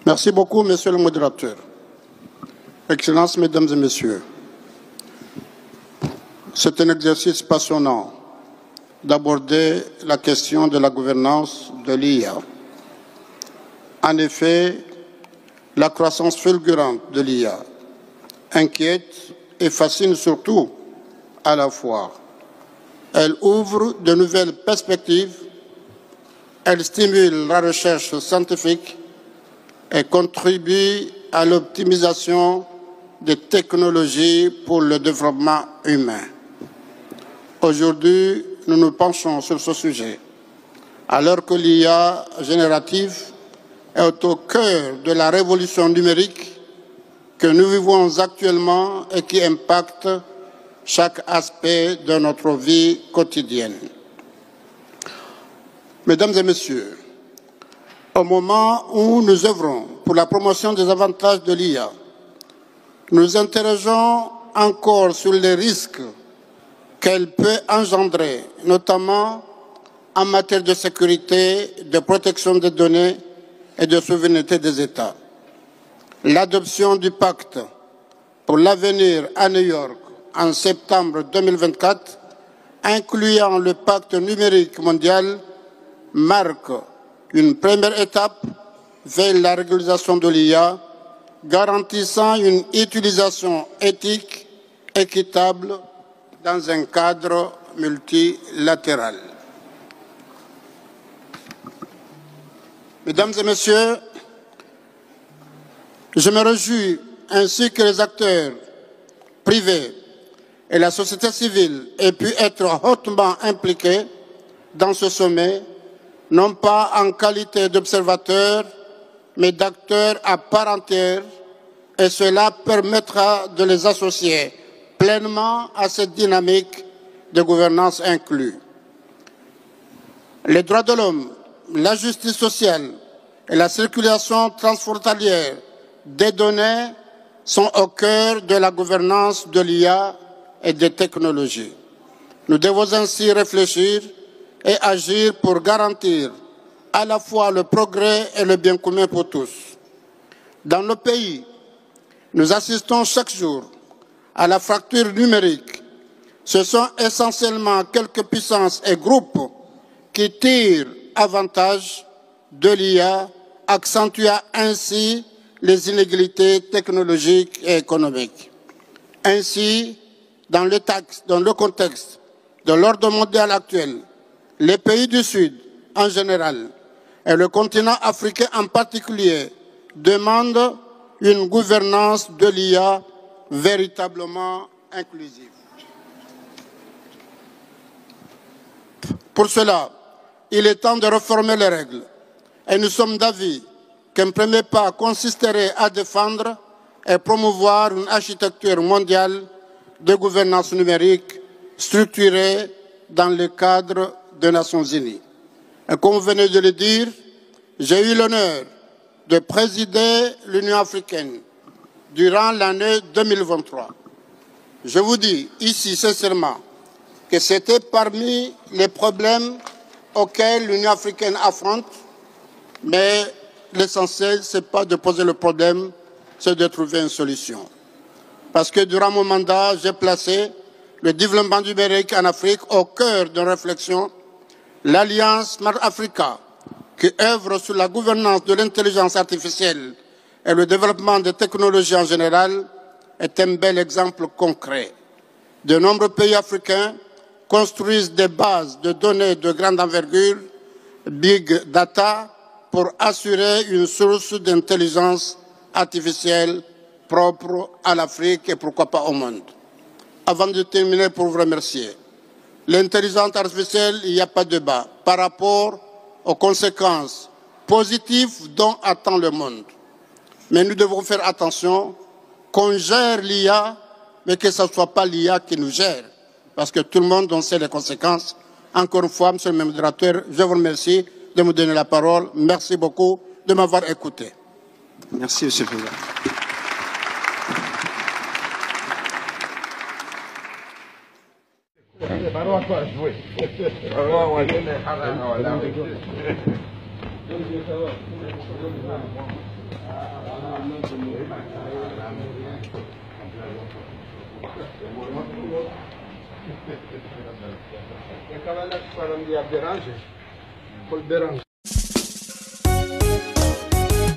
Merci beaucoup, Monsieur le modérateur. Excellences, Mesdames et Messieurs, c'est un exercice passionnant d'aborder la question de la gouvernance de l'IA. En effet, la croissance fulgurante de l'IA inquiète et fascine surtout à la fois. Elle ouvre de nouvelles perspectives, elle stimule la recherche scientifique et contribue à l'optimisation des technologies pour le développement humain. Aujourd'hui, nous nous penchons sur ce sujet, alors que l'IA générative est au cœur de la révolution numérique que nous vivons actuellement et qui impacte chaque aspect de notre vie quotidienne. Mesdames et Messieurs, au moment où nous œuvrons pour la promotion des avantages de l'IA, nous interrogeons encore sur les risques qu'elle peut engendrer, notamment en matière de sécurité, de protection des données et de souveraineté des États. L'adoption du pacte pour l'avenir à New York en septembre 2024, incluant le pacte numérique mondial, marque une première étape vers la régularisation de l'IA, garantissant une utilisation éthique, équitable, dans un cadre multilatéral. Mesdames et Messieurs, je me réjouis ainsi que les acteurs privés et la société civile aient pu être hautement impliqués dans ce sommet, non pas en qualité d'observateurs, mais d'acteurs à part entière, et cela permettra de les associer pleinement à cette dynamique de gouvernance inclue. Les droits de l'homme, la justice sociale et la circulation transfrontalière des données sont au cœur de la gouvernance de l'IA et des technologies. Nous devons ainsi réfléchir et agir pour garantir à la fois le progrès et le bien commun pour tous. Dans nos pays, nous assistons chaque jour à la fracture numérique. Ce sont essentiellement quelques puissances et groupes qui tirent avantage de l'IA, accentuant ainsi les inégalités technologiques et économiques. Ainsi, dans le contexte de l'ordre mondial actuel, les pays du Sud en général et le continent africain en particulier demandent une gouvernance de l'IA véritablement inclusive. Pour cela, il est temps de réformer les règles et nous sommes d'avis qu'un premier pas consisterait à défendre et promouvoir une architecture mondiale de gouvernance numérique structurée dans le cadre des Nations Unies. Et comme vous venez de le dire, j'ai eu l'honneur de présider l'Union africaine durant l'année 2023. Je vous dis ici sincèrement que c'était parmi les problèmes auxquels l'Union africaine affronte, mais l'essentiel, ce n'est pas de poser le problème, c'est de trouver une solution. Parce que durant mon mandat, j'ai placé le développement numérique en Afrique au cœur d'une réflexion. L'Alliance Smart Africa, qui œuvre sur la gouvernance de l'intelligence artificielle et le développement des technologies en général, est un bel exemple concret. De nombreux pays africains construisent des bases de données de grande envergure, big data, pour assurer une source d'intelligence artificielle propre à l'Afrique et pourquoi pas au monde. Avant de terminer, pour vous remercier, l'intelligence artificielle, il n'y a pas de débat par rapport aux conséquences positives dont attend le monde. Mais nous devons faire attention qu'on gère l'IA, mais que ce ne soit pas l'IA qui nous gère, parce que tout le monde en sait les conséquences. Encore une fois, Monsieur le modérateur, je vous remercie de me donner la parole. Merci beaucoup de m'avoir écouté. Merci, Monsieur le Président. Il y a quand même là qui déranger. Faut le déranger.